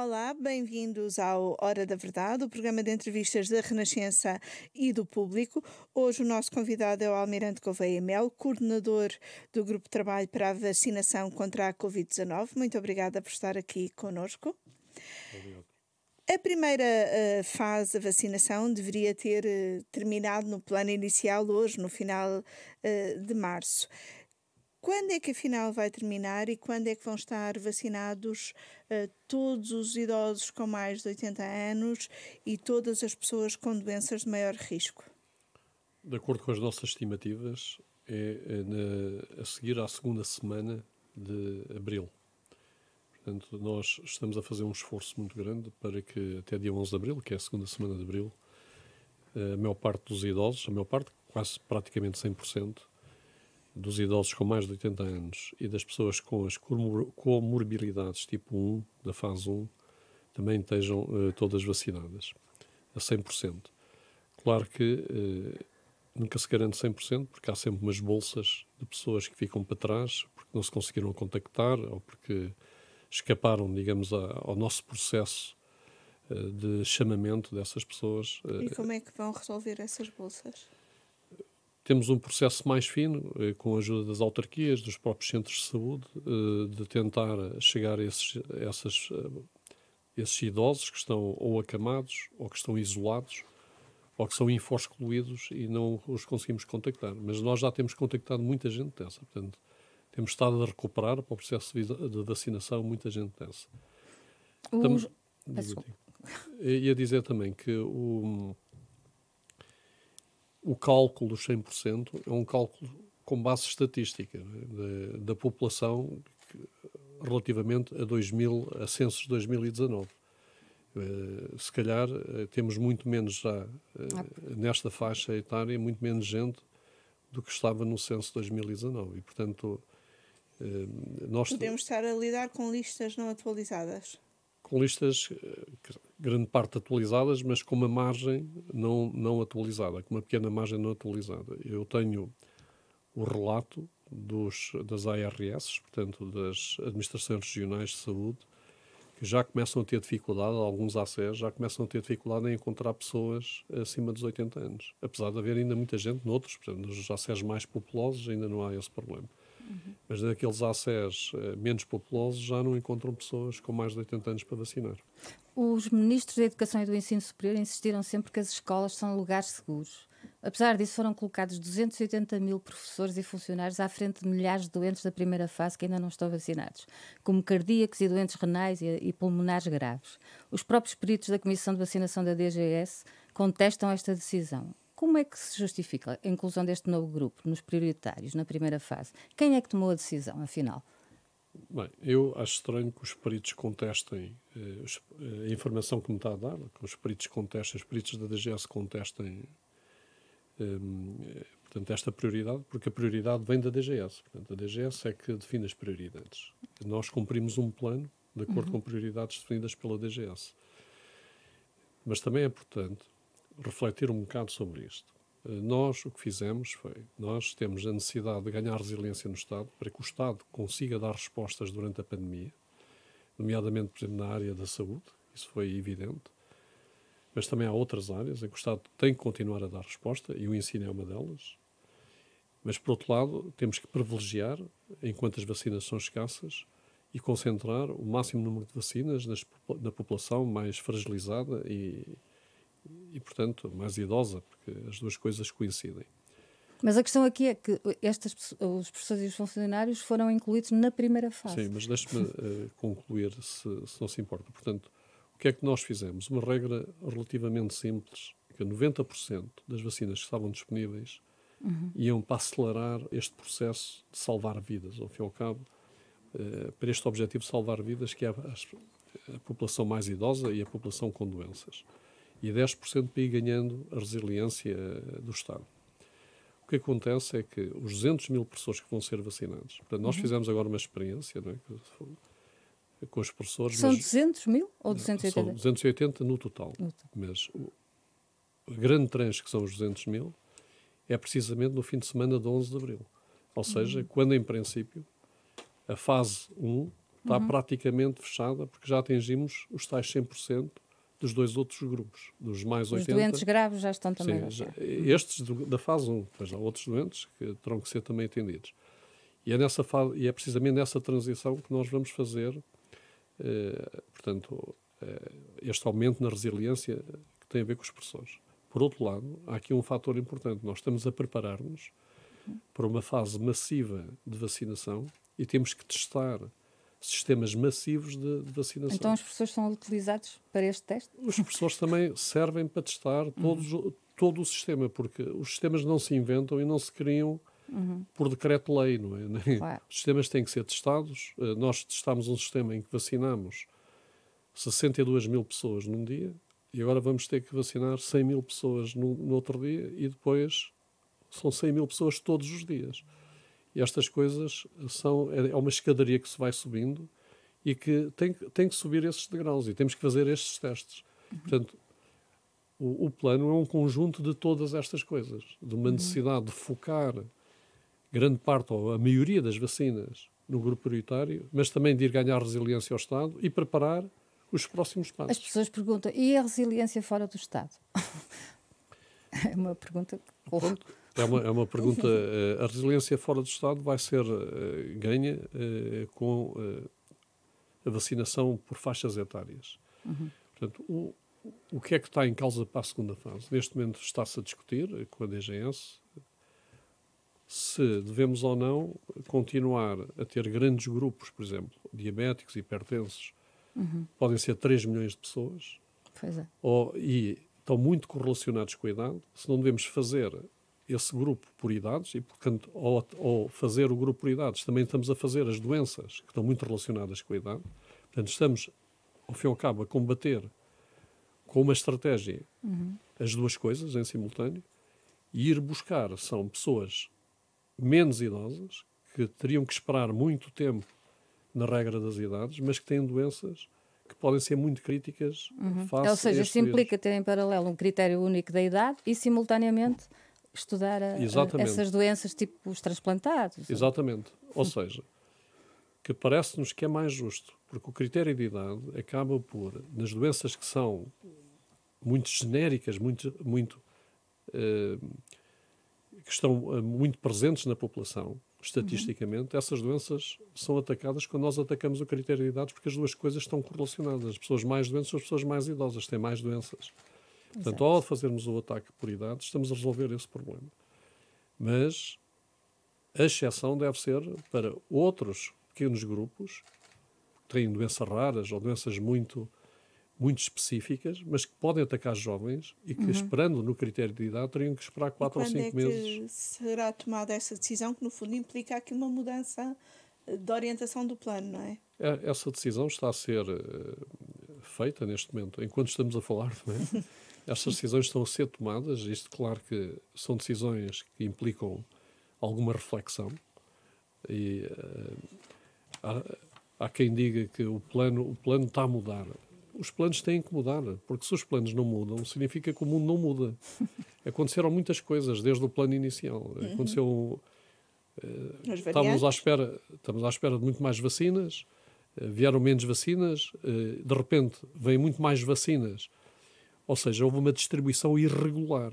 Olá, bem-vindos ao Hora da Verdade, o programa de entrevistas da Renascença e do Público. Hoje o nosso convidado é o Almirante Gouveia Melo, coordenador do Grupo de Trabalho para a Vacinação contra a Covid-19. Muito obrigada por estar aqui conosco. Obrigado. A primeira fase da vacinação deveria ter terminado no plano inicial hoje, no final de março. Quando é que afinal vai terminar e quando é que vão estar vacinados todos os idosos com mais de 80 anos e todas as pessoas com doenças de maior risco? De acordo com as nossas estimativas, a seguir à segunda semana de abril. Portanto, nós estamos a fazer um esforço muito grande para que até dia 11 de abril, que é a segunda semana de abril, a maior parte dos idosos, quase praticamente 100%, dos idosos com mais de 80 anos e das pessoas com as comorbilidades tipo 1, da fase 1, também estejam todas vacinadas, a 100%. Claro que nunca se garante 100%, porque há sempre umas bolsas de pessoas que ficam para trás, porque não se conseguiram contactar ou porque escaparam, digamos, ao nosso processo de chamamento dessas pessoas. E como é que vão resolver essas bolsas? Temos um processo mais fino, com a ajuda das autarquias, dos próprios centros de saúde, de tentar chegar a esses idosos que estão ou acamados, ou que estão isolados, ou que são info-excluídos e não os conseguimos contactar. Mas nós já temos contactado muita gente dessa. Portanto, temos estado a recuperar para o processo de vacinação muita gente dessa. Ia dizer também que o cálculo dos 100% é um cálculo com base estatística, né, da população relativamente a censos de 2019. Se calhar temos muito menos já nesta faixa etária, muito menos gente do que estava no censo de 2019 e, portanto, nós podemos estar a lidar com listas não atualizadas. Com listas, grande parte atualizadas, mas com uma margem não atualizada, com uma pequena margem não atualizada. Eu tenho o relato das ARS, portanto, das Administrações Regionais de Saúde, que já começam a ter dificuldade, alguns ACEs já começam a ter dificuldade em encontrar pessoas acima dos 80 anos. Apesar de haver ainda muita gente noutros, portanto, nos ACEs mais populosos ainda não há esse problema. Mas daqueles ACEs menos populosos já não encontram pessoas com mais de 80 anos para vacinar. Os ministros da Educação e do Ensino Superior insistiram sempre que as escolas são lugares seguros. Apesar disso, foram colocados 280 mil professores e funcionários à frente de milhares de doentes da primeira fase que ainda não estão vacinados, como cardíacos e doentes renais e pulmonares graves. Os próprios peritos da Comissão de Vacinação da DGS contestam esta decisão. Como é que se justifica a inclusão deste novo grupo nos prioritários, na primeira fase? Quem é que tomou a decisão, afinal? Bem, eu acho estranho que os peritos contestem a informação que me está a dar, que os peritos contestem, os peritos da DGS contestem portanto, esta prioridade, porque a prioridade vem da DGS. Portanto, a DGS é que define as prioridades. Nós cumprimos um plano de acordo com prioridades definidas pela DGS. Mas também é importante refletir um bocado sobre isto. Nós, o que fizemos foi, nós temos a necessidade de ganhar resiliência no Estado para que o Estado consiga dar respostas durante a pandemia, nomeadamente, por exemplo, na área da saúde, isso foi evidente, mas também há outras áreas em que o Estado tem que continuar a dar resposta, e o ensino é uma delas. Mas, por outro lado, temos que privilegiar, enquanto as vacinações são escassas, e concentrar o máximo número de vacinas na população mais fragilizada e, portanto, mais idosa, porque as duas coisas coincidem. Mas a questão aqui é que os professores e os funcionários foram incluídos na primeira fase. Sim, mas deixe-me concluir, se não se importa. Portanto, o que é que nós fizemos? Uma regra relativamente simples, que 90% das vacinas que estavam disponíveis iam para acelerar este processo de salvar vidas. Ao fim e ao cabo, para este objetivo de salvar vidas, que é a população mais idosa e a população com doenças. E 10% para ir ganhando a resiliência do Estado. O que acontece é que os 200 mil professores que vão ser vacinados, portanto, nós fizemos agora uma experiência, não é, com os professores. São 200 mil ou 280? São 280 no total. Mas a grande tranche, que são os 200 mil, é precisamente no fim de semana de 11 de abril. Ou seja, quando em princípio a fase 1 está praticamente fechada, porque já atingimos os tais 100% dos dois outros grupos, dos mais Os 80. doentes graves já estão também Estes da fase 1, depois há outros doentes que terão que ser também atendidos. E é, nessa fase, e é precisamente nessa transição que nós vamos fazer, portanto, este aumento na resiliência que tem a ver com os professores. Por outro lado, há aqui um fator importante. Nós estamos a preparar-nos para uma fase massiva de vacinação e temos que testar sistemas massivos de vacinação. Então os professores são utilizados para este teste? Os professores também servem para testar todo o sistema, porque os sistemas não se inventam e não se criam por decreto-lei, não é? Claro. Os sistemas têm que ser testados. Nós testámos um sistema em que vacinamos 62 mil pessoas num dia e agora vamos ter que vacinar 100 mil pessoas no outro dia e depois são 100 mil pessoas todos os dias. E estas coisas é uma escadaria que se vai subindo e que tem que subir esses degraus e temos que fazer estes testes. Portanto, o plano é um conjunto de todas estas coisas, de uma necessidade de focar grande parte ou a maioria das vacinas no grupo prioritário, mas também de ir ganhar resiliência ao Estado e preparar os próximos passos. As pessoas perguntam, e a resiliência fora do Estado? É uma pergunta... Pronto. É uma pergunta. A resiliência fora do Estado vai ser ganha com a vacinação por faixas etárias. Portanto, o que é que está em causa para a segunda fase? Neste momento está-se a discutir com a DGS se devemos ou não continuar a ter grandes grupos, por exemplo, diabéticos, hipertensos. Podem ser 3 milhões de pessoas. Pois é. E estão muito correlacionados com a idade. Se não devemos fazer esse grupo por idades, e portanto, ao fazer o grupo por idades, também estamos a fazer as doenças que estão muito relacionadas com a idade. Portanto, estamos, ao fim e ao cabo, a combater com uma estratégia as duas coisas em simultâneo e ir buscar são pessoas menos idosas que teriam que esperar muito tempo na regra das idades, mas que têm doenças que podem ser muito críticas face Ou seja, a isso implica ter em paralelo um critério único da idade e, simultaneamente, estudar essas doenças, tipo os transplantados. Exatamente. Ou seja, que parece-nos que é mais justo, porque o critério de idade acaba por, nas doenças que são muito genéricas, que estão muito presentes na população, estatisticamente, essas doenças são atacadas quando nós atacamos o critério de idades, porque as duas coisas estão correlacionadas. As pessoas mais doentes são as pessoas mais idosas, têm mais doenças. Portanto, ao fazermos o ataque por idade, estamos a resolver esse problema. Mas a exceção deve ser para outros pequenos grupos que têm doenças raras ou doenças muito específicas, mas que podem atacar jovens e que, esperando no critério de idade, teriam que esperar 4 ou 5 meses. Quando é que será tomada essa decisão, que no fundo implica aqui uma mudança de orientação do plano, não é? Essa decisão está a ser feita neste momento, enquanto estamos a falar, não é? Estas decisões estão a ser tomadas. Isto, claro que são decisões que implicam alguma reflexão e há quem diga que o plano está a mudar. Os planos têm que mudar, porque se os planos não mudam, significa que o mundo não muda. Aconteceram muitas coisas desde o plano inicial. Aconteceu... Estamos à espera de muito mais vacinas, vieram menos vacinas, de repente vêm muito mais vacinas. Ou seja, houve uma distribuição irregular.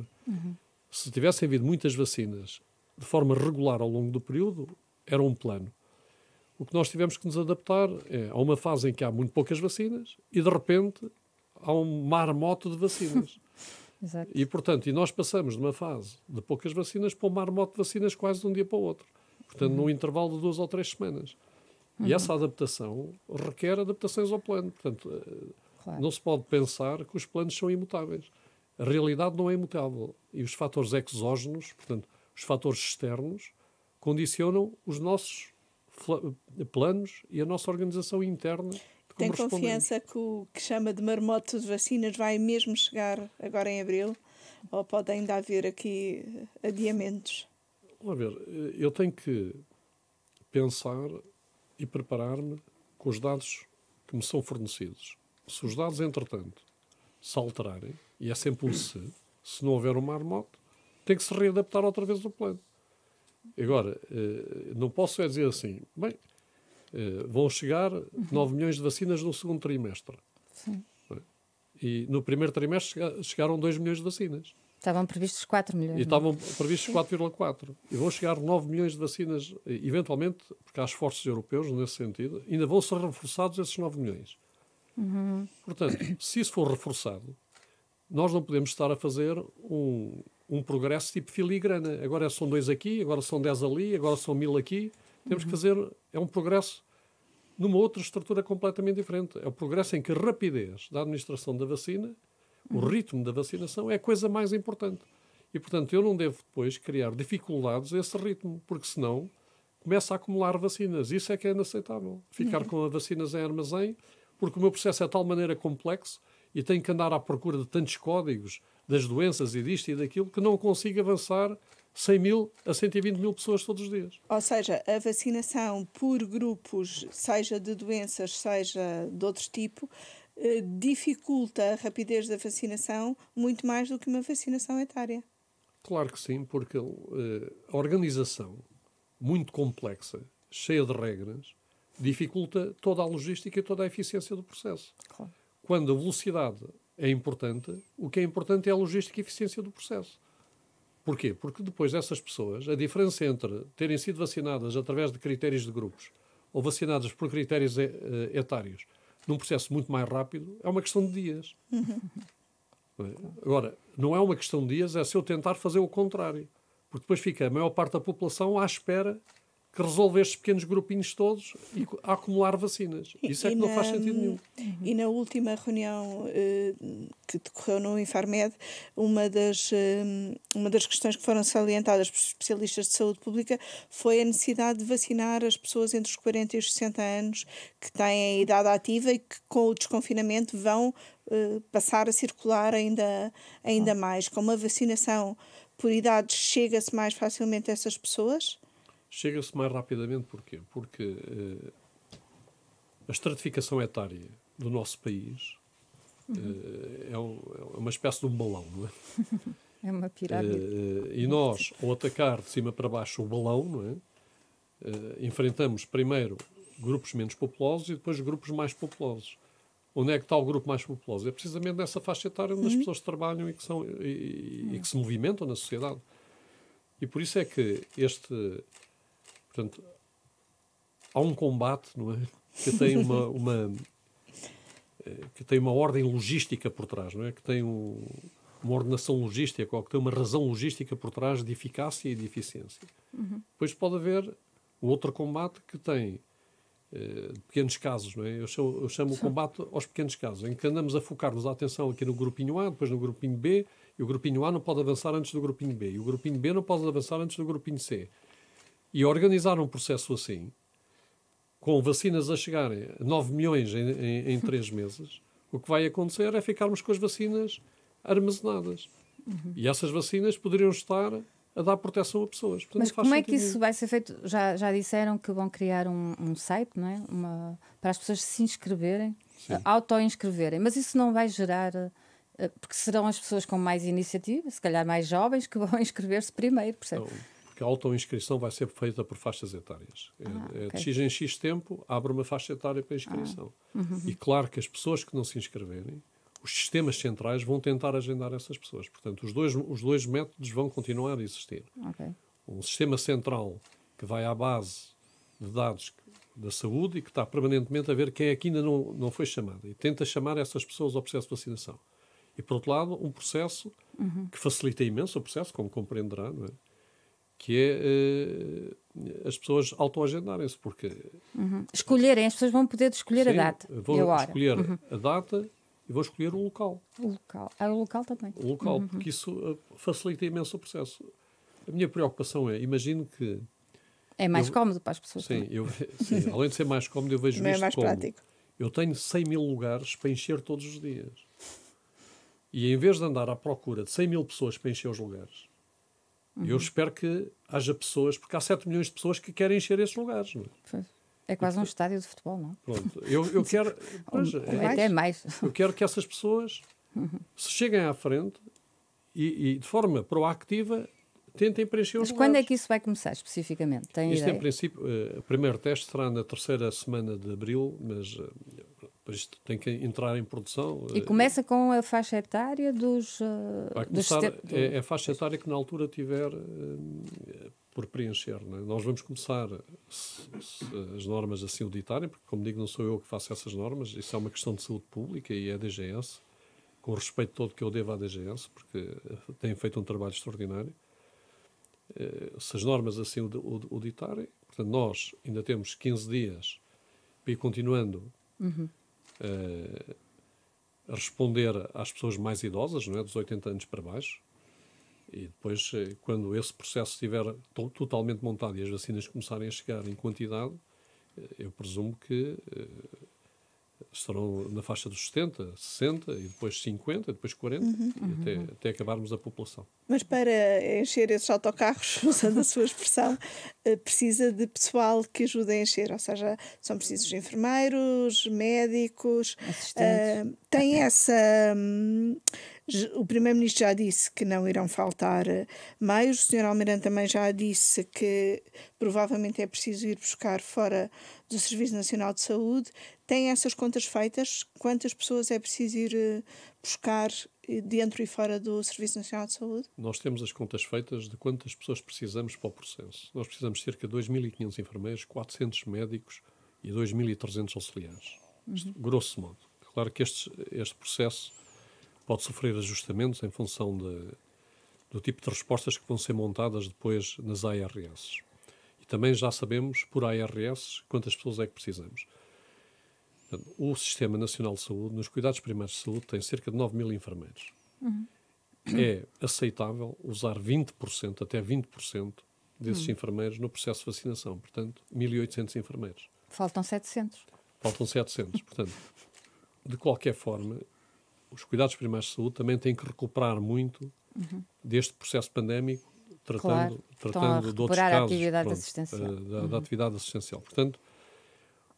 Se tivessem havido muitas vacinas de forma regular ao longo do período, era um plano. O que nós tivemos que nos adaptar é a uma fase em que há muito poucas vacinas e, de repente, há um marmoto de vacinas. Exato. E, portanto, nós passamos de uma fase de poucas vacinas para um marmoto de vacinas quase de um dia para o outro. Portanto, num intervalo de 2 ou 3 semanas. E essa adaptação requer adaptações ao plano. Portanto, Claro. não se pode pensar que os planos são imutáveis. A realidade não é imutável. E os fatores exógenos, portanto, os fatores externos, condicionam os nossos planos e a nossa organização interna. Tem confiança que o que chama de marmoto de vacinas vai mesmo chegar agora em abril? Ou pode ainda haver aqui adiamentos? Vamos ver, eu tenho que pensar e preparar-me com os dados que me são fornecidos. Se os dados, entretanto, se alterarem, e é sempre um se não houver um marmoto, tem que se readaptar outra vez o plano. Agora, não posso dizer assim, bem, Vão chegar 9 milhões de vacinas no segundo trimestre. Sim. E no primeiro trimestre chegaram 2 milhões de vacinas. Estavam previstos 4 milhões. E estavam previstos 4,4. E vão chegar 9 milhões de vacinas, eventualmente, porque há esforços europeus nesse sentido, ainda vão ser reforçados esses 9 milhões. Portanto, se isso for reforçado, nós não podemos estar a fazer um progresso tipo filigrana. Agora são 2 aqui, agora são 10 ali, agora são 1000 aqui. Temos que fazer, é um progresso numa outra estrutura completamente diferente. É o progresso em que a rapidez da administração da vacina, o ritmo da vacinação é a coisa mais importante. E, portanto, eu não devo depois criar dificuldades a esse ritmo, porque senão começa a acumular vacinas. Isso é que é inaceitável. Ficar com as vacinas em armazém, porque o meu processo é de tal maneira complexo e tenho que andar à procura de tantos códigos das doenças e disto e daquilo que não consigo avançar 100 mil a 120 mil pessoas todos os dias. Ou seja, a vacinação por grupos, seja de doenças, seja de outro tipo, dificulta a rapidez da vacinação muito mais do que uma vacinação etária. Claro que sim, porque a organização muito complexa, cheia de regras, dificulta toda a logística e toda a eficiência do processo. Claro. Quando a velocidade é importante, o que é importante é a logística e a eficiência do processo. Porquê? Porque depois dessas pessoas, a diferença entre terem sido vacinadas através de critérios de grupos ou vacinadas por critérios etários num processo muito mais rápido é uma questão de dias. Agora, não é uma questão de dias, é se eu tentar fazer o contrário. Porque depois fica a maior parte da população à espera que resolva estes pequenos grupinhos todos e a acumular vacinas. Isso é que não faz sentido nenhum. E na última reunião que decorreu no Infarmed, uma das questões que foram salientadas por especialistas de saúde pública foi a necessidade de vacinar as pessoas entre os 40 e os 60 anos que têm a idade ativa e que com o desconfinamento vão passar a circular ainda mais. Com uma vacinação por idades, chega-se mais facilmente a essas pessoas? Chega-se mais rapidamente, porquê? Porque a estratificação etária do nosso país é uma espécie de um balão, não é? É uma pirâmide. E nós, ao atacar de cima para baixo o balão, não é? Enfrentamos primeiro grupos menos populosos e depois grupos mais populosos. Onde é que está o grupo mais populoso? É precisamente nessa faixa etária onde as pessoas trabalham e que se movimentam na sociedade. E por isso é que portanto, há um combate, não é? Que tem que tem uma ordem logística por trás, não é? Que tem uma ordenação logística, ou que tem uma razão logística por trás de eficácia e de eficiência. Depois pode haver um outro combate que tem pequenos casos, não é? Eu chamo o combate aos pequenos casos, em que andamos a focar-nos a atenção aqui no grupinho A, depois no grupinho B, e o grupinho A não pode avançar antes do grupinho B, e o grupinho B não pode avançar antes do grupinho C. E organizar um processo assim, com vacinas a chegarem a 9 milhões em 3 meses, o que vai acontecer é ficarmos com as vacinas armazenadas. E essas vacinas poderiam estar a dar proteção a pessoas. Portanto, mas como é que isso vai ser feito? Já disseram que vão criar um site, não é? Para as pessoas se inscreverem, auto-inscreverem. Mas isso não vai gerar... Porque serão as pessoas com mais iniciativa, se calhar mais jovens, que vão inscrever-se primeiro, percebe? Então, porque a auto-inscrição vai ser feita por faixas etárias. Okay. De X em X tempo, abre uma faixa etária para inscrição. E claro que as pessoas que não se inscreverem, os sistemas centrais vão tentar agendar essas pessoas. Portanto, os dois métodos vão continuar a existir. Okay. Um sistema central que vai à base de dados da saúde e que está permanentemente a ver quem é que ainda não foi chamado e tenta chamar essas pessoas ao processo de vacinação. E, por outro lado, um processo que facilita imenso o processo, como compreenderá, não é? Que é as pessoas autoagendarem-se, porque... Escolherem, as pessoas vão poder escolher a data vão e a hora. Escolher a data e vão escolher o local. O local também. O local, porque isso facilita imenso o processo. A minha preocupação é, imagino que... É mais cómodo para as pessoas. Sim, além de ser mais cómodo, eu vejo isto mais como... prático. Eu tenho 100 mil lugares para encher todos os dias. E em vez de andar à procura de 100 mil pessoas para encher os lugares, eu espero que haja pessoas, porque há 7 milhões de pessoas que querem encher esses lugares. Não é? É quase um estádio de futebol, não? Pronto, eu quero... Até mais. Eu quero que essas pessoas se cheguem à frente e de forma proactiva tentem preencher os Mas lugares. quando é que isso vai começar, especificamente? Tem Isto, ideia? em princípio, o primeiro teste será na terceira semana de abril, mas isto tem que entrar em produção. E começa com a faixa etária Vai começar, é a faixa etária que na altura tiver por preencher. Não é? Nós vamos começar, se as normas assim o ditarem, porque, como digo, não sou eu que faço essas normas, isso é uma questão de saúde pública e é a DGS, com o respeito todo que eu devo à DGS, porque tem feito um trabalho extraordinário. Se as normas assim o ditarem, portanto, nós ainda temos 15 dias para ir continuando a responder às pessoas mais idosas, não é? Dos 80 anos para baixo, e depois, quando esse processo estiver totalmente montado e as vacinas começarem a chegar em quantidade, eu presumo que estarão na faixa dos 70, 60, e depois 50, e depois 40, e até acabarmos a população. Mas para encher esses autocarros, usando a sua expressão, precisa de pessoal que ajude a encher, ou seja, são precisos enfermeiros, médicos, Assistentes. tem essa... o Primeiro-Ministro já disse que não irão faltar meios, o Sr. Almirante também já disse que provavelmente é preciso ir buscar fora do Serviço Nacional de Saúde. Tem essas contas feitas? Quantas pessoas é preciso ir buscar dentro e fora do Serviço Nacional de Saúde? Nós temos as contas feitas de quantas pessoas precisamos para o processo. Nós precisamos de cerca de 2.500 enfermeiros, 400 médicos e 2.300 auxiliares. Isto, grosso modo. Claro que este processo pode sofrer ajustamentos em função do tipo de respostas que vão ser montadas depois nas ARS. E também já sabemos, por ARS, quantas pessoas é que precisamos. Portanto, o Sistema Nacional de Saúde, nos cuidados primários de saúde, tem cerca de 9.000 enfermeiros. É aceitável usar 20%, até 20% desses enfermeiros no processo de vacinação. Portanto, 1.800 enfermeiros. Faltam 700. Faltam 700. Portanto, de qualquer forma, os cuidados primários de saúde também têm que recuperar muito deste processo pandémico, tratando de outros a casos atividade assistencial. da atividade assistencial. Portanto,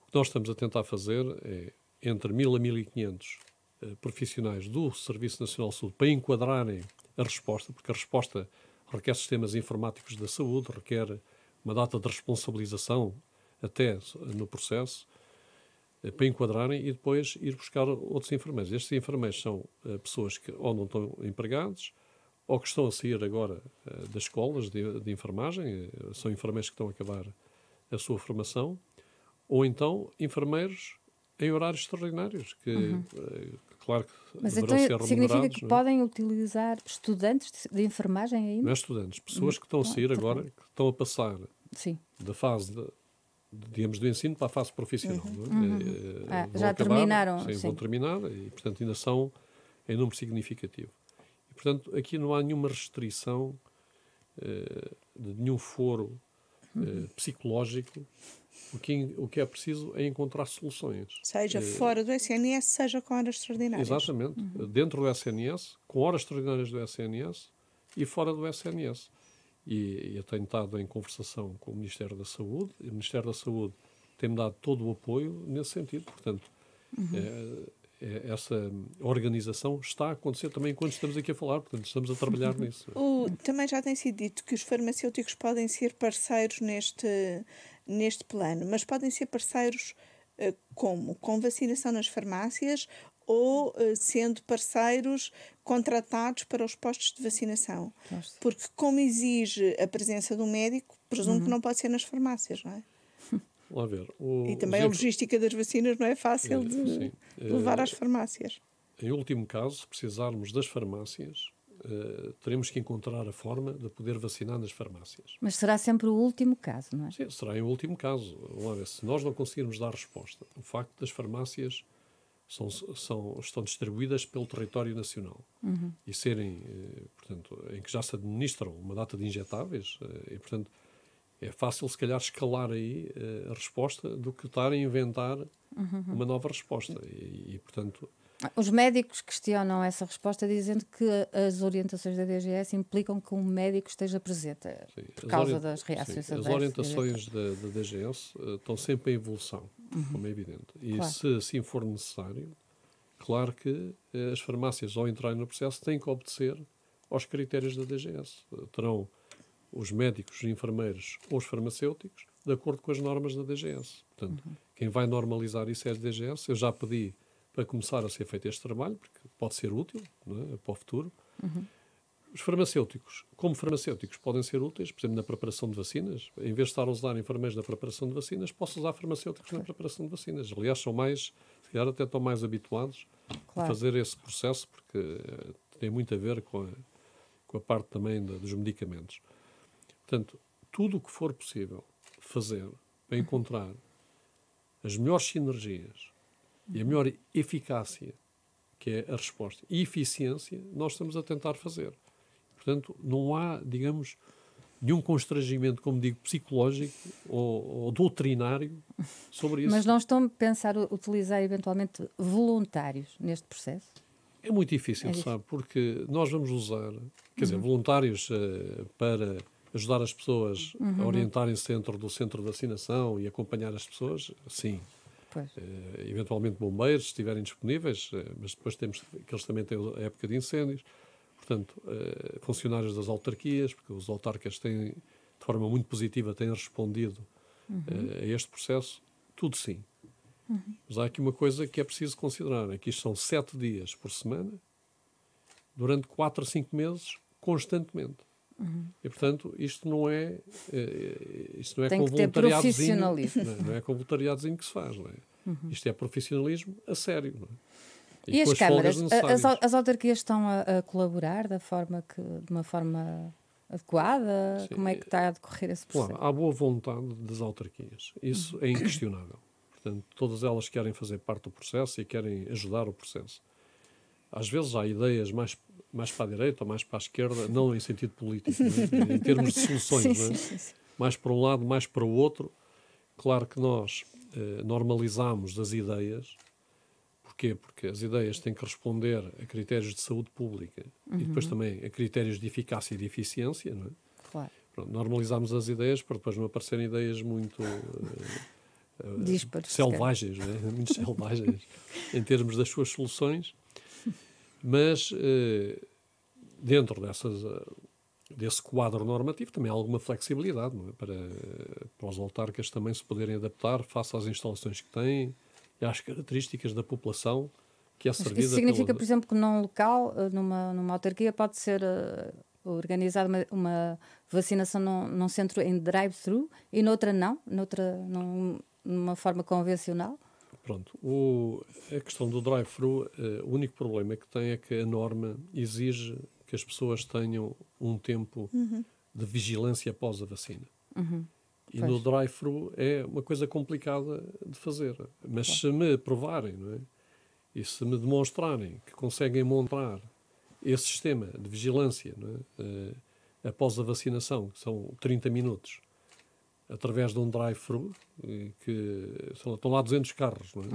o que nós estamos a tentar fazer é, entre 1.000 a 1.500 profissionais do Serviço Nacional de Saúde para enquadrarem a resposta, porque a resposta requer sistemas informáticos da saúde, requer uma data de responsabilização até no processo, para enquadrarem e depois ir buscar outros enfermeiros. Estes enfermeiros são pessoas que ou não estão empregados ou que estão a sair agora das escolas de enfermagem, são enfermeiros que estão a acabar a sua formação, ou então enfermeiros em horários extraordinários, que claro que Mas deverão então ser remunerados. significa que não é? podem utilizar estudantes de enfermagem ainda? Não é estudantes, pessoas que estão a sair agora, que estão a passar Sim. da fase digamos, do ensino para a fase profissional. Não é? Já acabar, terminaram, sim, sim. vão terminar e, portanto, ainda são em número significativo. E, portanto, aqui não há nenhuma restrição de nenhum foro psicológico. O que é preciso é encontrar soluções. Seja fora do SNS, seja com horas extraordinárias. Exatamente. Dentro do SNS, com horas extraordinárias do SNS e fora do SNS. E eu tenho estado em conversação com o Ministério da Saúde, e o Ministério da Saúde tem-me dado todo o apoio nesse sentido. Portanto, essa organização está a acontecer também enquanto estamos aqui a falar, portanto, estamos a trabalhar nisso. Também já tem sido dito que os farmacêuticos podem ser parceiros neste plano, mas podem ser parceiros como? Com vacinação nas farmácias ou sendo parceiros contratados para os postos de vacinação? Porque como exige a presença de um médico, presumo que não pode ser nas farmácias, não é? Lá ver. E também a logística das vacinas não é fácil de levar às farmácias. Em último caso, se precisarmos das farmácias, teremos que encontrar a forma de poder vacinar nas farmácias. Mas será sempre o último caso, não é? Sim, será em último caso. Lá ver, se nós não conseguirmos dar resposta, o facto das farmácias estão distribuídas pelo território nacional e serem, portanto, em que já se administram uma data de injetáveis, e, portanto, é fácil, se calhar, escalar aí a resposta do que estar a inventar uma nova resposta. E, portanto... Os médicos questionam essa resposta dizendo que as orientações da DGS implicam que um médico esteja presente por causa das reações adversas. As orientações da DGS estão sempre em evolução, como é evidente. E claro, se assim for necessário, claro que as farmácias, ao entrarem no processo, têm que obedecer aos critérios da DGS. Terão os médicos, os enfermeiros ou os farmacêuticos, de acordo com as normas da DGS. Portanto, quem vai normalizar isso é a DGS. Eu já pedi para começar a ser feito este trabalho, porque pode ser útil, não é, para o futuro. Os farmacêuticos, como farmacêuticos, podem ser úteis, por exemplo, na preparação de vacinas. Em vez de estar a usar enfermeiros na preparação de vacinas, posso usar farmacêuticos na preparação de vacinas. Aliás, são mais, se calhar até estão mais habituados a fazer esse processo, porque tem muito a ver com a parte também dos medicamentos. Portanto, tudo o que for possível fazer para encontrar as melhores sinergias e a melhor eficácia, que é a resposta, e eficiência, nós estamos a tentar fazer. Portanto, não há, digamos, nenhum constrangimento, como digo, psicológico ou doutrinário sobre isso. Mas não estão a pensar utilizar eventualmente voluntários neste processo? É muito difícil, sabe? Porque nós vamos usar, quer dizer, voluntários para ajudar as pessoas a orientarem-se dentro do centro de vacinação e acompanhar as pessoas, sim. Eventualmente bombeiros, se estiverem disponíveis, mas depois temos que eles também têm a época de incêndios. Portanto, funcionários das autarquias, porque os autarcas têm, de forma muito positiva, têm respondido a este processo, tudo sim. Mas há aqui uma coisa que é preciso considerar, é que isto são 7 dias por semana, durante 4 a 5 meses, constantemente. E, portanto, isto não é Tem com que ter profissionalismo. não é com voluntariadozinho que se faz. Não é? Isto é profissionalismo a sério. Não é? E as câmaras, as autarquias estão a colaborar de uma forma adequada? Sim. Como é que está a decorrer esse processo? Claro, há boa vontade das autarquias. Isso é inquestionável. Portanto, todas elas querem fazer parte do processo e querem ajudar o processo. Às vezes há ideias mais para a direita ou mais para a esquerda, não em sentido político, em termos de soluções. Sim, não é? sim. Mais para um lado, mais para o outro. Claro que nós normalizamos as ideias. Porquê? Porque as ideias têm que responder a critérios de saúde pública e depois também a critérios de eficácia e de eficiência. Não é? Claro. Pronto, normalizamos as ideias para depois não aparecerem ideias muito Dispares, selvagens, não é? Muito selvagens em termos das suas soluções. Mas dentro desse quadro normativo também há alguma flexibilidade, não é? Para os autarcas também se poderem adaptar face às instalações que têm e às características da população que é servida. Isso significa, por exemplo, que num local, numa autarquia, pode ser organizada uma vacinação num centro em drive-thru e noutra não? Numa forma convencional? Pronto, a questão do drive-thru, o único problema que tem é que a norma exige que as pessoas tenham um tempo de vigilância após a vacina. E no drive-thru é uma coisa complicada de fazer. Mas se me provarem, não é? E se me demonstrarem que conseguem montar esse sistema de vigilância, não é? Após a vacinação, que são 30 minutos, através de um drive-thru, que estão lá 200 carros, não é?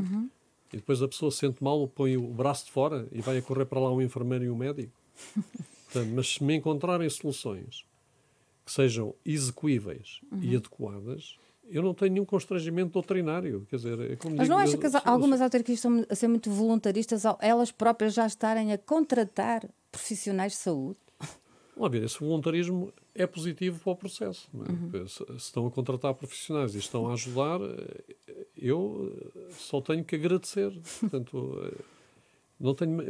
E depois a pessoa se sente mal, põe o braço de fora e vai a correr para lá um enfermeiro e um médico. Portanto, mas se me encontrarem soluções que sejam execuíveis e adequadas, eu não tenho nenhum constrangimento doutrinário. Quer dizer, é como mas digo, não acha que algumas autarquias estão a ser muito voluntaristas, elas próprias já estarem a contratar profissionais de saúde? Vamos ver, esse voluntarismo é positivo para o processo. Não é? Se estão a contratar profissionais e estão a ajudar, eu só tenho que agradecer. Portanto,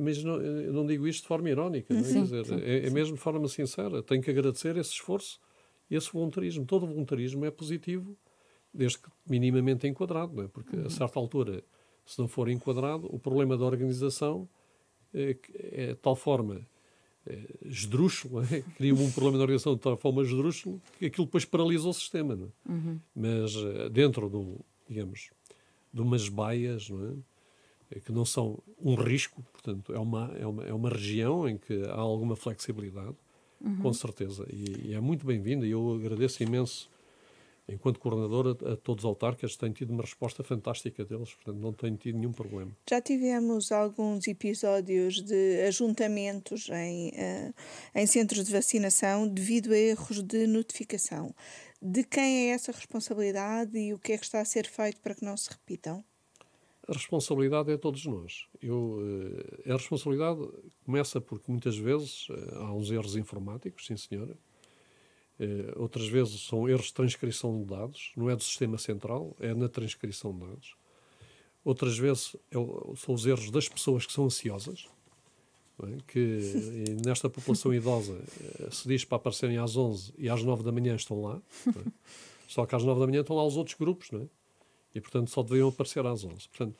mas eu não digo isto de forma irónica. Não é? Sim, Quer dizer, sim, é mesmo de forma sincera. Tenho que agradecer esse esforço e esse voluntarismo. Todo voluntarismo é positivo, desde que minimamente enquadrado. Não é? Porque, a certa altura, se não for enquadrado, o problema da organização é de tal forma esdrúxulo, cria um problema na organização de tal forma esdrúxulo que aquilo depois paralisa o sistema. Não é? Mas dentro digamos, de umas baias, não é? Que não são um risco, portanto, é uma região em que há alguma flexibilidade, com certeza, e é muito bem-vinda, e eu agradeço imenso, enquanto coordenador, a todos os autarcas, tenho tido uma resposta fantástica deles, portanto, não tenho tido nenhum problema. Já tivemos alguns episódios de ajuntamentos em centros de vacinação devido a erros de notificação. De quem é essa responsabilidade e o que é que está a ser feito para que não se repitam? A responsabilidade é de todos nós. A responsabilidade começa porque muitas vezes há uns erros informáticos, sim senhora, Outras vezes são erros de transcrição de dados, não é do sistema central, é na transcrição de dados. Outras vezes são os erros das pessoas que são ansiosas, não é? Que nesta população idosa se diz para aparecerem às 11 e às 9 da manhã estão lá, não é? Só que às 9 da manhã estão lá os outros grupos, não é? E portanto só deveriam aparecer às 11. Portanto,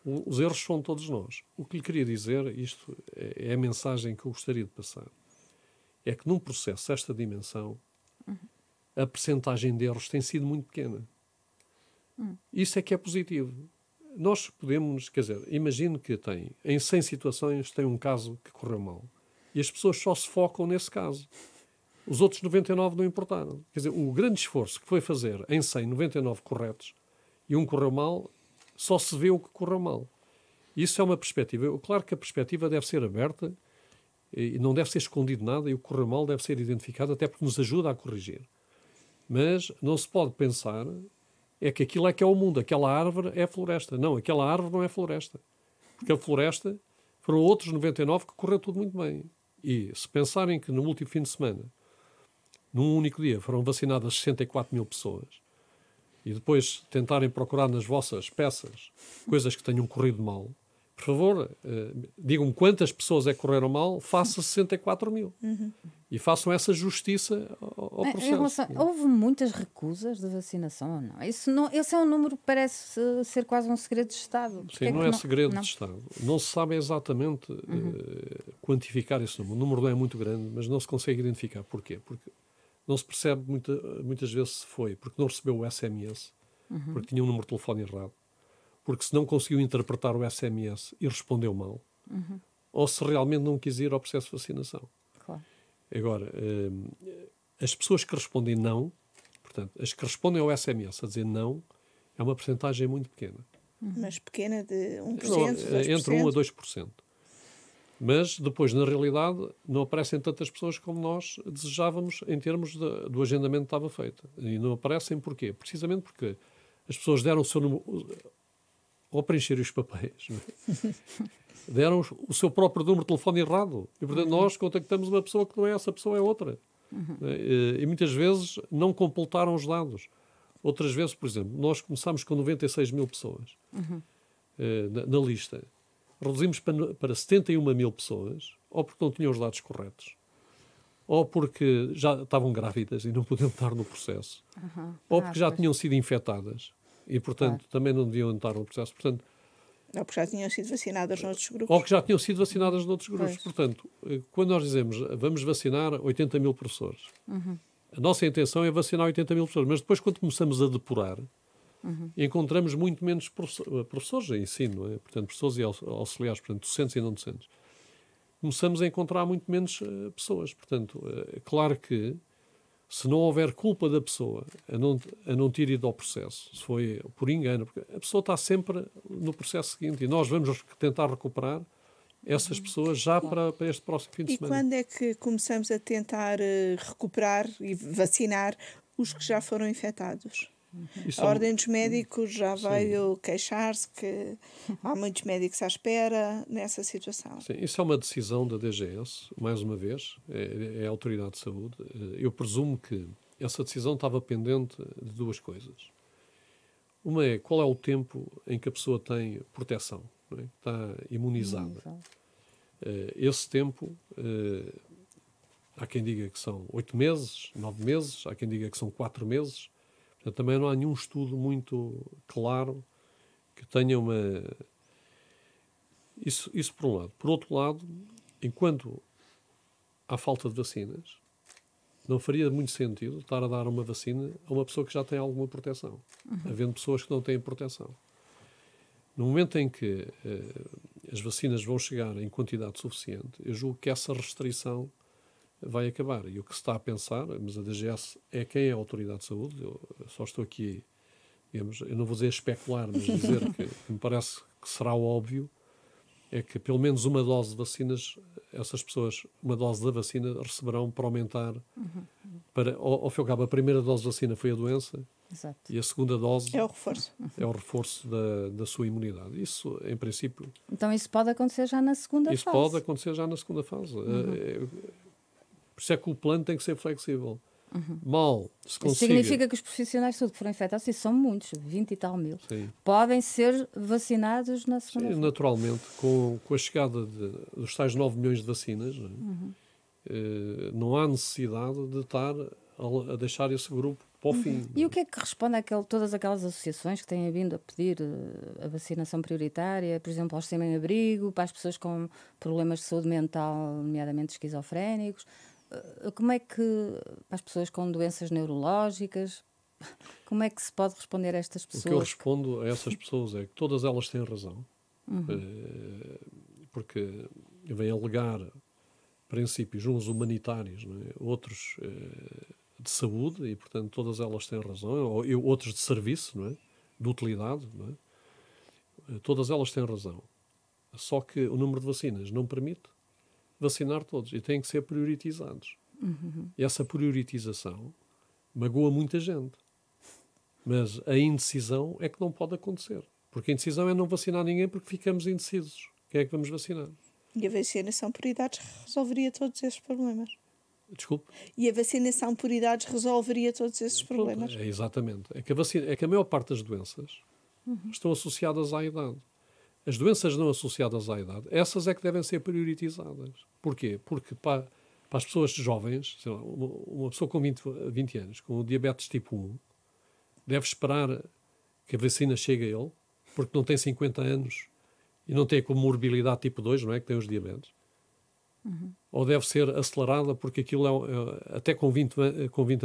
os erros são todos nós. O que lhe queria dizer, isto é a mensagem que eu gostaria de passar, é que num processo desta dimensão, a percentagem de erros tem sido muito pequena. Isso é que é positivo. Nós podemos, quer dizer, imagino que em 100 situações tem um caso que correu mal. E as pessoas só se focam nesse caso. Os outros 99 não importaram. Quer dizer, o grande esforço que foi fazer em 100, 99 corretos e um correu mal, só se vê o que correu mal. Isso é uma perspectiva. Claro que a perspectiva deve ser aberta e não deve ser escondido nada, e o que correu mal deve ser identificado, até porque nos ajuda a corrigir. Mas não se pode pensar que aquilo é que é o mundo, aquela árvore é a floresta. Não, aquela árvore não é floresta. Porque a floresta foram outros 99 que correu tudo muito bem. E se pensarem que no último fim de semana, num único dia, foram vacinadas 64 mil pessoas, e depois tentarem procurar nas vossas peças coisas que tenham corrido mal, por favor, digam-me quantas pessoas é que correram mal, faça 64 mil. E façam essa justiça ao processo. Houve muitas recusas de vacinação ou não? Esse é um número que parece ser quase um segredo de Estado. Sim, não é segredo de Estado. Não se sabe exatamente quantificar esse número. O número não é muito grande, mas não se consegue identificar. Porquê? Porque não se percebe muitas vezes se foi porque não recebeu o SMS, porque tinha um número de telefone errado, porque se não conseguiu interpretar o SMS e respondeu mal, ou se realmente não quis ir ao processo de vacinação. Claro. Agora, as pessoas que respondem não, portanto, as que respondem ao SMS a dizer não, é uma percentagem muito pequena. Mas pequena, de 1%, Não, 2%? entre 1% a 2%. Mas depois, na realidade, não aparecem tantas pessoas como nós desejávamos em termos do agendamento que estava feito. E não aparecem porquê? Precisamente porque as pessoas deram o seu número, ao preencher os papéis, não é? Deram o seu próprio número de telefone errado. E, portanto, nós contactamos uma pessoa que não é essa pessoa, é outra. E muitas vezes não completaram os dados. Outras vezes, por exemplo, nós começámos com 96 mil pessoas na lista. Reduzimos para 71 mil pessoas, ou porque não tinham os dados corretos, ou porque já estavam grávidas e não podiam estar no processo, ou porque já tinham sido infectadas e, portanto, também não deviam estar no processo. Portanto, ou porque já tinham sido vacinadas noutros grupos. Ou que já tinham sido vacinadas noutros grupos. Portanto, quando nós dizemos vamos vacinar 80 mil professores, a nossa intenção é vacinar 80 mil professores, mas depois, quando começamos a depurar, encontramos muito menos professores em ensino, não é? Portanto, professores e auxiliares, portanto, docentes e não docentes. Começamos a encontrar muito menos pessoas. Portanto, é claro que se não houver culpa da pessoa a não ter ido ao processo, se foi por engano, porque a pessoa está sempre no processo seguinte e nós vamos tentar recuperar essas pessoas já para este próximo fim de semana. E quando é que começamos a tentar recuperar e vacinar os que já foram infectados? A Ordem dos Médicos já veio queixar-se que há muitos médicos à espera nessa situação. Sim, isso é uma decisão da DGS, mais uma vez, é a Autoridade de Saúde. Eu presumo que essa decisão estava pendente de duas coisas. Uma é qual é o tempo em que a pessoa tem proteção, não é? Está imunizada. Esse tempo, há quem diga que são 8 meses, 9 meses, há quem diga que são 4 meses. Portanto, também não há nenhum estudo muito claro que tenha uma... Isso por um lado. Por outro lado, enquanto há falta de vacinas, não faria muito sentido estar a dar uma vacina a uma pessoa que já tem alguma proteção, havendo pessoas que não têm proteção. No momento em que as vacinas vão chegar em quantidade suficiente, eu julgo que essa restrição vai acabar. E o que se está a pensar, mas a DGS é quem é a Autoridade de Saúde, eu só estou aqui, digamos, eu não vou dizer especular, mas dizer que me parece que será óbvio, é que pelo menos uma dose de vacinas, essas pessoas, uma dose da vacina receberão para aumentar, ao fim e ao cabo, a primeira dose de vacina foi a doença. Exato. E a segunda dose é o reforço. É o reforço da sua imunidade. Isso, em princípio... Então isso pode acontecer já na segunda fase? Isso pode acontecer já na segunda fase. Por isso é que o plano tem que ser flexível. mal se Isso consiga... significa que os profissionais de saúde que foram infectados, e são muitos, 20 e tal mil, Sim. podem ser vacinados na segunda Sim, fase. naturalmente, com a chegada dos tais 9 milhões de vacinas, não há necessidade de estar a deixar esse grupo para o fim. E o que é que responde todas aquelas associações que têm vindo a pedir a vacinação prioritária, por exemplo, aos sem-abrigo, para as pessoas com problemas de saúde mental, nomeadamente esquizofrénicos? Como é que, para as pessoas com doenças neurológicas, como é que se pode responder a estas pessoas? O que eu respondo a essas pessoas é que todas elas têm razão, porque vêm alegar princípios, uns humanitários, não é? Outros de saúde, e portanto todas elas têm razão, ou outros de serviço, não é? De utilidade, não é? Todas elas têm razão. Só que o número de vacinas não permite vacinar todos e têm que ser prioritizados. E essa prioritização magoa muita gente. Mas a indecisão é que não pode acontecer. Porque a indecisão é não vacinar ninguém porque ficamos indecisos. Quem é que vamos vacinar? E a vacinação por idades resolveria todos esses problemas. Desculpe? E a vacinação por idades resolveria todos esses problemas. Pronto, exatamente. É que a maior parte das doenças estão associadas à idade. As doenças não associadas à idade, essas é que devem ser prioritizadas. Porquê? Porque para as pessoas jovens, sei lá, uma pessoa com 20 anos, com diabetes tipo 1, deve esperar que a vacina chegue a ele, porque não tem 50 anos e não tem a comorbilidade tipo 2, não é? Que tem os diabetes. Ou deve ser acelerada, porque aquilo até com 20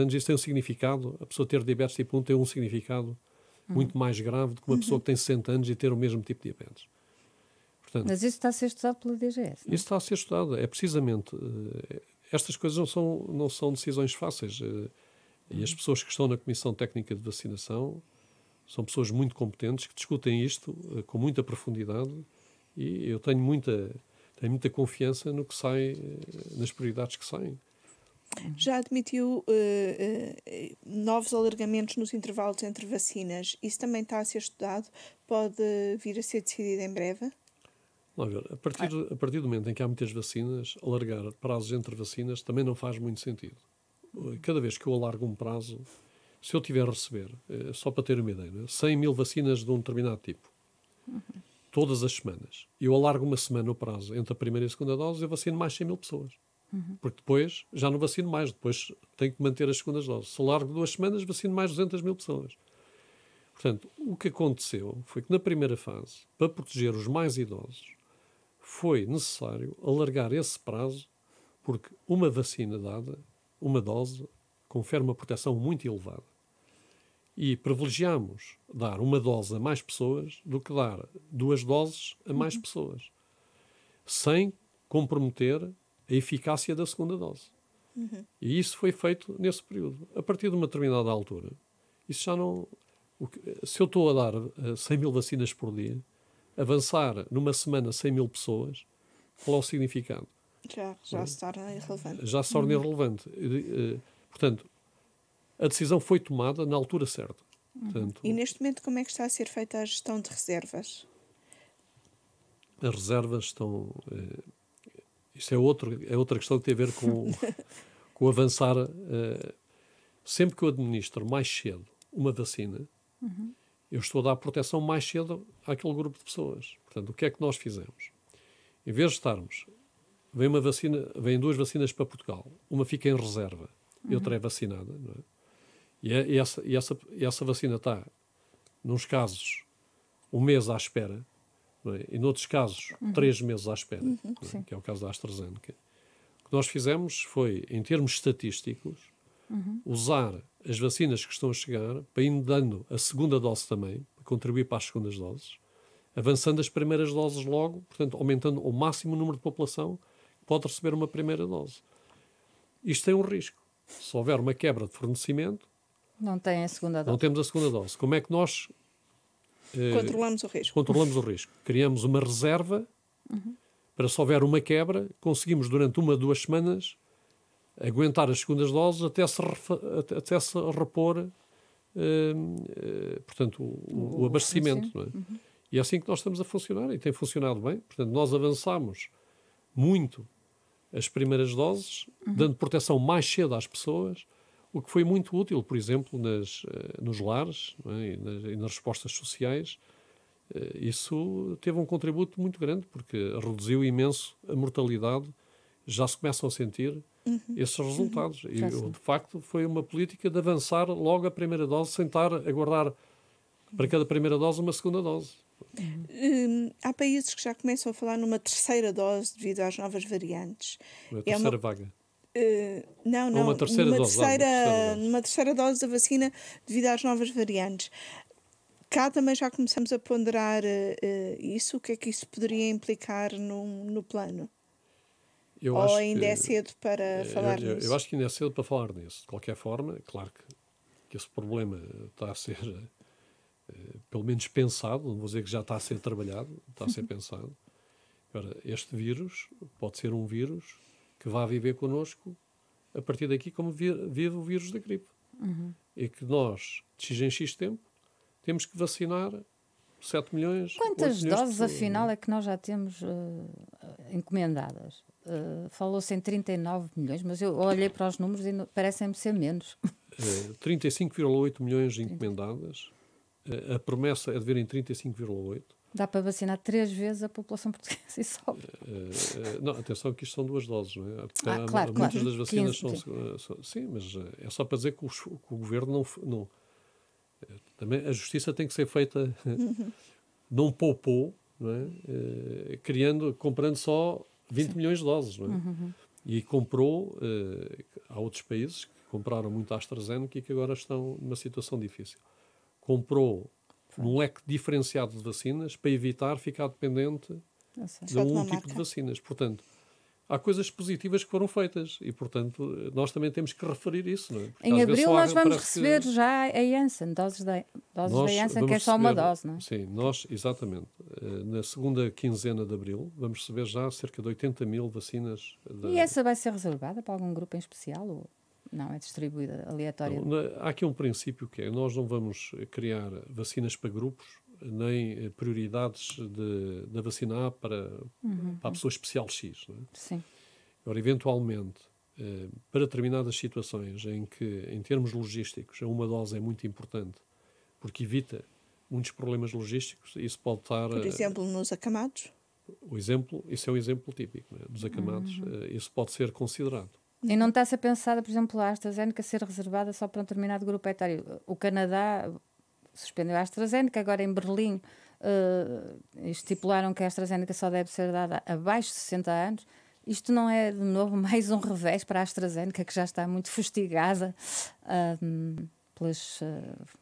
anos isso tem um significado. A pessoa ter diabetes tipo 1 tem um significado muito mais grave do que uma pessoa que tem 60 anos e ter o mesmo tipo de diabetes. Portanto, mas isso está a ser estudado pela DGS, não é? isso está a ser estudado. É precisamente... estas coisas não são decisões fáceis. E as pessoas que estão na Comissão Técnica de Vacinação são pessoas muito competentes que discutem isto com muita profundidade, e eu tenho muita confiança no que sai, nas prioridades que saem. Já admitiu novos alargamentos nos intervalos entre vacinas. Isso também está a ser estudado? Pode vir a ser decidido em breve? Vamos ver, a partir do momento em que há muitas vacinas, alargar prazos entre vacinas também não faz muito sentido. Cada vez que eu alargo um prazo, se eu tiver a receber, só para ter uma ideia, 100 mil vacinas de um determinado tipo, todas as semanas, eu alargo uma semana o prazo entre a primeira e a segunda dose, eu vacino mais 100 mil pessoas. Porque depois já não vacino mais, depois tenho que manter as segundas doses. Se alargo 2 semanas, vacino mais 200 mil pessoas. Portanto, o que aconteceu foi que na primeira fase, para proteger os mais idosos, foi necessário alargar esse prazo, porque uma vacina dada, uma dose, confere uma proteção muito elevada. E privilegiamos dar uma dose a mais pessoas do que dar 2 doses a mais pessoas, sem comprometer a eficácia da segunda dose. E isso foi feito nesse período. A partir de uma determinada altura, isso já não... Se eu estou a dar 100 mil vacinas por dia, avançar numa semana 100 mil pessoas, qual é o significado? Já se torna irrelevante. Já se torna irrelevante. Portanto, a decisão foi tomada na altura certa. Portanto, E neste momento, como é que está a ser feita a gestão de reservas? as reservas estão... isto é outra questão que tem a ver com o avançar. Sempre que eu administro mais cedo uma vacina, eu estou a dar proteção mais cedo àquele grupo de pessoas. Portanto, o que é que nós fizemos? Em vez de estarmos... Vêm 2 vacinas para Portugal. Uma fica em reserva e outra é vacinada. Não é? E essa vacina está, nos casos, 1 mês à espera, não é? E noutros casos, 3 meses à espera, não é? Que é o caso da AstraZeneca. O que nós fizemos foi, em termos estatísticos, usar as vacinas que estão a chegar para ir dando a segunda dose também, para contribuir para as segundas doses, avançando as primeiras doses logo, portanto, aumentando ao máximo o número de população que pode receber uma primeira dose. Isto tem um risco. Se houver uma quebra de fornecimento, Não tem a segunda dose. não temos a segunda dose. Como é que nós Controlamos o risco. controlamos o risco? Criamos uma reserva para, se houver uma quebra, conseguimos durante 1 a 2 semanas aguentar as segundas doses até se repor portanto, o abastecimento. Não é? E é assim que nós estamos a funcionar, e tem funcionado bem. Portanto, nós avançamos muito as primeiras doses, dando proteção mais cedo às pessoas. O que foi muito útil, por exemplo, nos lares, não é? E nas respostas sociais, isso teve um contributo muito grande, porque reduziu imenso a mortalidade. Já se começam a sentir esses resultados. E, de facto, foi uma política de avançar logo a primeira dose, sem estar a guardar para cada primeira dose uma segunda dose. Há países que já começam a falar numa terceira dose devido às novas variantes. Uma terceira vaga. Não, uma terceira dose. Numa terceira dose da vacina devido às novas variantes. Cá também já começamos a ponderar isso. O que é que isso poderia implicar no plano? Ou ainda é cedo para falar nisso? Eu acho que ainda é cedo para falar nisso. De qualquer forma, claro que esse problema está a ser, pelo menos pensado, não vou dizer que já está a ser trabalhado, está a ser pensado. Agora, este vírus pode ser um vírus que vai viver connosco a partir daqui como vive o vírus da gripe. E que nós, de X em X tempo, temos que vacinar 7 milhões... Quantas doses, afinal, é que nós já temos encomendadas? Falou-se em 39 milhões, mas eu olhei para os números e parecem-me ser menos. 35,8 milhões encomendadas. A promessa é de verem 35,8. Dá para vacinar 3 vezes a população portuguesa e sobra. Não, atenção que isto são 2 doses, não é? Claro, muitas das vacinas 15, são... Sim, mas é só para dizer que o governo não... Também a justiça tem que ser feita... Não poupou, não é? Comprando só 20 milhões de doses, não é? E comprou... há outros países que compraram muito a AstraZeneca e que agora estão numa situação difícil. Comprou um leque diferenciado de vacinas para evitar ficar dependente de um tipo de vacinas. Portanto, há coisas positivas que foram feitas e, portanto, nós também temos que referir isso. Não é? Porque em abril nós vamos receber já a Janssen, doses da Janssen, que é só uma dose, não é? Sim, exatamente. Na segunda quinzena de abril vamos receber já cerca de 80 mil vacinas. E essa vai ser reservada para algum grupo em especial ou... Não, é distribuída aleatoriamente. Há aqui um princípio que é, nós não vamos criar vacinas para grupos, nem prioridades da vacina A para a pessoa especial X. Não é? Sim. Agora, eventualmente, para determinadas situações em que, em termos logísticos, uma dose é muito importante, porque evita muitos problemas logísticos, isso pode estar... Por exemplo, nos acamados? Isso é um exemplo típico, não é? Dos acamados. Isso pode ser considerado. E não está a ser pensada, por exemplo, a AstraZeneca ser reservada só para um determinado grupo etário. O Canadá suspendeu a AstraZeneca, agora em Berlim estipularam que a AstraZeneca só deve ser dada abaixo de 60 anos. Isto não é, de novo, mais um revés para a AstraZeneca, que já está muito fustigada pelas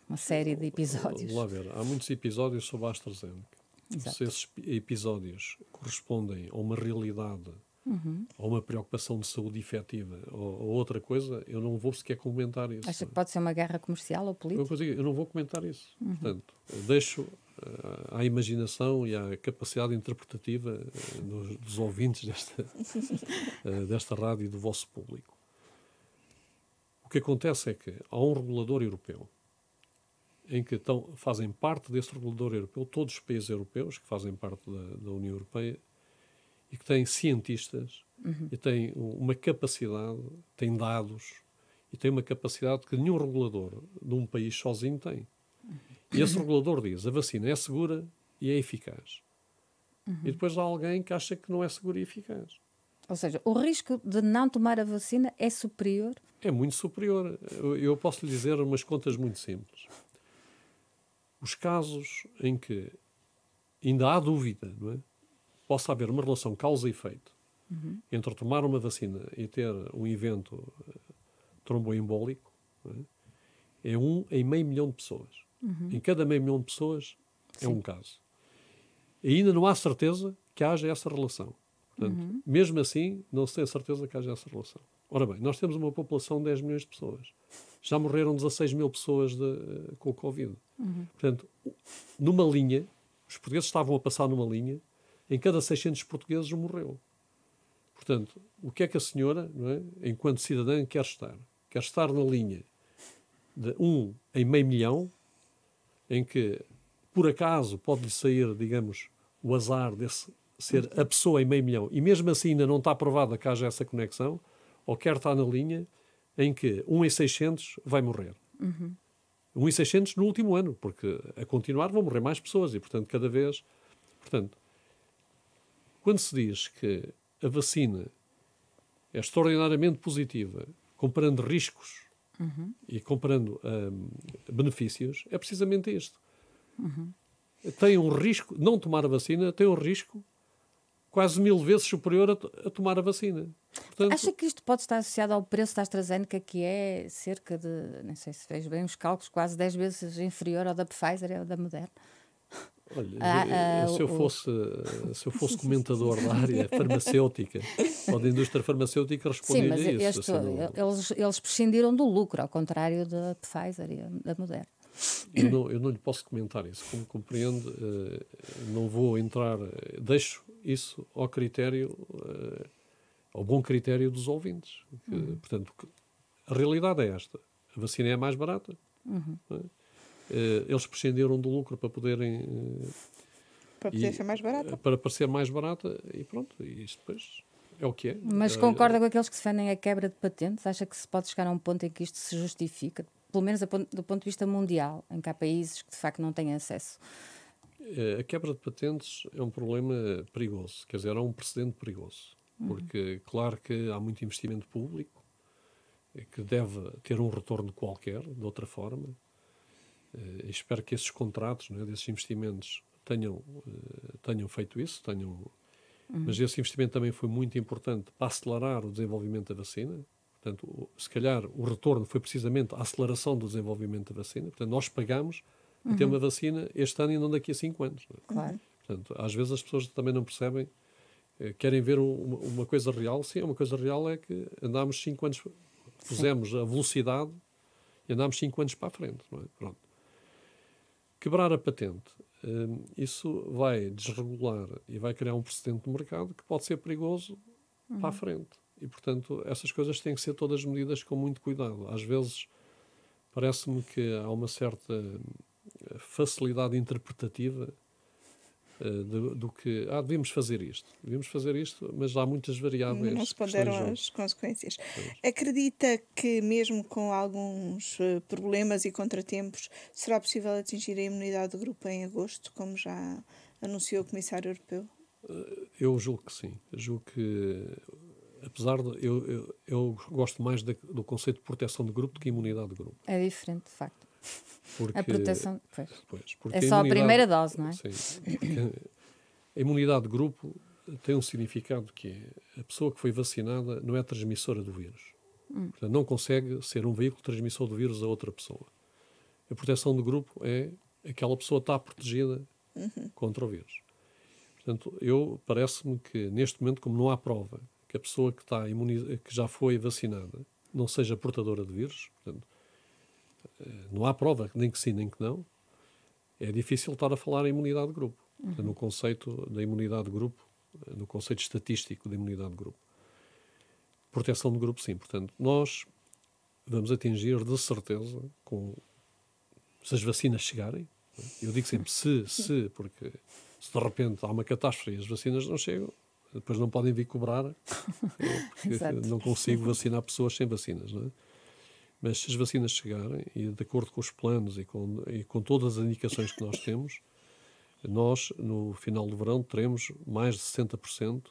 uma série de episódios. Vamos lá ver, há muitos episódios sobre a AstraZeneca. Exato. Se esses episódios correspondem a uma realidade... ou uma preocupação de saúde efetiva ou outra coisa, eu não vou sequer comentar isso. Acha que pode ser uma guerra comercial ou política? Eu não vou comentar isso. Portanto, deixo à imaginação e à capacidade interpretativa dos ouvintes desta rádio e do vosso público. O que acontece é que há um regulador europeu em que fazem parte desse regulador europeu todos os países europeus que fazem parte da União Europeia e que têm cientistas e têm uma capacidade, têm dados e têm uma capacidade que nenhum regulador de um país sozinho tem. E esse regulador diz, a vacina é segura e é eficaz. E depois há alguém que acha que não é segura e eficaz. Ou seja, o risco de não tomar a vacina é superior? É muito superior. Eu posso lhe dizer umas contas muito simples. Os casos em que ainda há dúvida, não é? Possa haver uma relação causa e efeito entre tomar uma vacina e ter um evento tromboembólico, é 1 em meio milhão de pessoas. Em cada meio milhão de pessoas é um caso. E ainda não há certeza que haja essa relação. Portanto, mesmo assim, não se tem certeza que haja essa relação. Ora bem, nós temos uma população de 10 milhões de pessoas. Já morreram 16 mil pessoas com o Covid. Portanto, numa linha, os portugueses estavam a passar numa linha, em cada 600 portugueses morreu. Portanto, o que é que a senhora, não é, enquanto cidadã, quer estar? Quer estar na linha de 1 em meio milhão, em que, por acaso, pode-lhe sair, digamos, o azar desse ser a pessoa em meio milhão, e mesmo assim ainda não está provada que haja essa conexão, ou quer estar na linha em que 1 em 600 vai morrer. 1 em 600 no último ano, porque a continuar vão morrer mais pessoas e, portanto, cada vez... Portanto, quando se diz que a vacina é extraordinariamente positiva, comparando riscos e comparando benefícios, é precisamente isto. Tem um risco, não tomar a vacina, tem um risco quase 1000 vezes superior a tomar a vacina. Portanto, acha que isto pode estar associado ao preço da AstraZeneca, que é cerca de, não sei se fez bem os cálculos, quase 10 vezes inferior ao da Pfizer ou da Moderna? olha, se eu fosse comentador da área farmacêutica ou da indústria farmacêutica, Sim, mas responderia isso. eles prescindiram do lucro, ao contrário da Pfizer e da Moderna. Eu não lhe posso comentar isso. Como compreende, não vou entrar... deixo isso ao critério, ao bom critério dos ouvintes. Portanto, a realidade é esta. A vacina é mais barata. Não é? Eles prescindiram do lucro para poderem... para poder ser mais barata. Para parecer mais barata e pronto. E isto depois é o que é. Mas concorda com aqueles que defendem a quebra de patentes? Acha que se pode chegar a um ponto em que isto se justifica? Pelo menos do ponto de vista mundial, em que há países que de facto não têm acesso. A quebra de patentes é um problema perigoso. Quer dizer, é um precedente perigoso. Porque, claro que há muito investimento público que deve ter um retorno qualquer, de outra forma. Espero que esses contratos, não é, desses investimentos tenham feito isso, mas esse investimento também foi muito importante para acelerar o desenvolvimento da vacina. Portanto, se calhar o retorno foi precisamente a aceleração do desenvolvimento da vacina. Portanto, nós pagamos a ter uma vacina este ano e não daqui a 5 anos. Não é? Claro. Portanto, às vezes as pessoas também não percebem, querem ver uma coisa real. Sim, uma coisa real é que andámos 5 anos, pusemos a velocidade e andámos 5 anos para a frente. Não é? Pronto. Quebrar a patente, isso vai desregular e vai criar um precedente no mercado que pode ser perigoso para a frente. E, portanto, essas coisas têm que ser todas medidas com muito cuidado. Às vezes, parece-me que há uma certa facilidade interpretativa do que devíamos fazer isto, mas há muitas variáveis. Não se ponderam as consequências. Acredita que, mesmo com alguns problemas e contratempos, será possível atingir a imunidade do grupo em agosto, como já anunciou o Comissário Europeu? Eu julgo que sim. Eu julgo que, apesar de... Eu gosto mais do conceito de proteção de grupo do que imunidade de grupo. É diferente, de facto. Porque, a proteção, porque é só a primeira dose, não é? Sim. A imunidade de grupo tem um significado que é: a pessoa que foi vacinada não é transmissora do vírus. Portanto, não consegue ser um veículo transmissor do vírus a outra pessoa. A proteção de grupo é aquela pessoa está protegida contra o vírus. Portanto, parece-me que neste momento, como não há prova que a pessoa que que já foi vacinada não seja portadora de vírus, portanto, não há prova, nem que sim, nem que não, é difícil estar a falar em imunidade de grupo. No conceito da imunidade de grupo, no conceito estatístico da imunidade de grupo. Proteção de grupo, sim. Portanto, nós vamos atingir, de certeza, se as vacinas chegarem. Eu digo sempre se, porque se de repente há uma catástrofe e as vacinas não chegam, depois não podem vir cobrar, porque não consigo vacinar pessoas sem vacinas, não é? Mas se as vacinas chegarem, e de acordo com os planos e com todas as indicações que nós temos, nós, no final do verão, teremos mais de 60%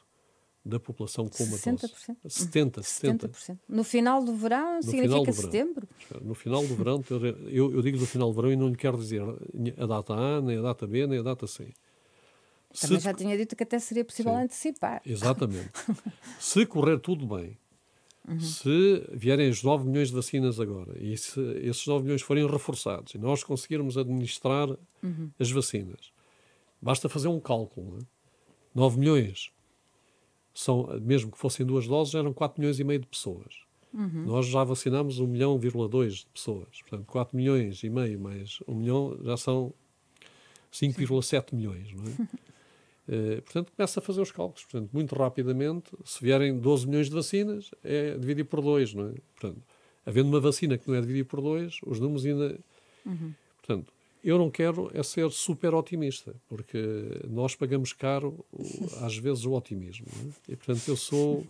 da população com uma 60%? dose. 70%. No final do verão, significa setembro? No final do verão, eu digo no final do verão e não lhe quero dizer a data A, nem a data B, nem a data C. Também já tinha dito que até seria possível antecipar. Exatamente. Se correr tudo bem, se vierem os 9 milhões de vacinas agora, e se esses 9 milhões forem reforçados, e nós conseguirmos administrar as vacinas, basta fazer um cálculo. Não é? 9 milhões, mesmo que fossem 2 doses, eram 4 milhões e meio de pessoas. Nós já vacinámos 1,2 milhão de pessoas. Portanto, 4 milhões e meio mais 1 milhão já são 5,7 milhões. Não é? Portanto, começa a fazer os cálculos. Portanto, muito rapidamente, se vierem 12 milhões de vacinas, é dividir por 2. Não é? Portanto, havendo uma vacina que não é dividida por 2, os números ainda... Portanto, eu não quero ser super otimista, porque nós pagamos caro, às vezes, o otimismo. Não é? E, portanto, eu sou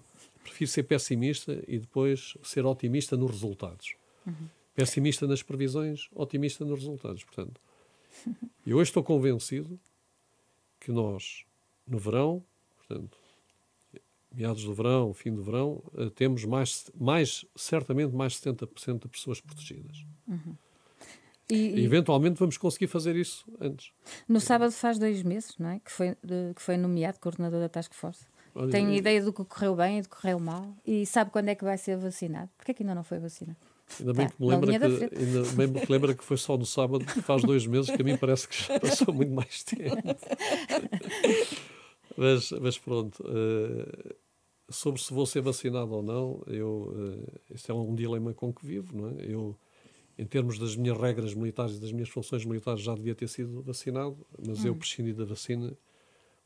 prefiro ser pessimista e depois ser otimista nos resultados. Pessimista nas previsões, otimista nos resultados. Portanto, e hoje estou convencido que nós, no verão, portanto, meados do verão, fim do verão, temos certamente mais de 70% de pessoas protegidas. E eventualmente vamos conseguir fazer isso antes. No sábado faz 2 meses, não é? Que foi nomeado coordenador da Task Force. Olha, Tenho ideia do que correu bem e do que correu mal. E sabe quando é que vai ser vacinado? Porquê é que ainda não foi vacinado? Ainda bem que me lembra que foi só no sábado, que faz 2 meses, que a mim parece que já passou muito mais tempo. mas pronto, sobre se vou ser vacinado ou não, isso é um dilema com que vivo, não é? Eu, em termos das minhas regras militares e das minhas funções militares, já devia ter sido vacinado, mas eu prescindi da vacina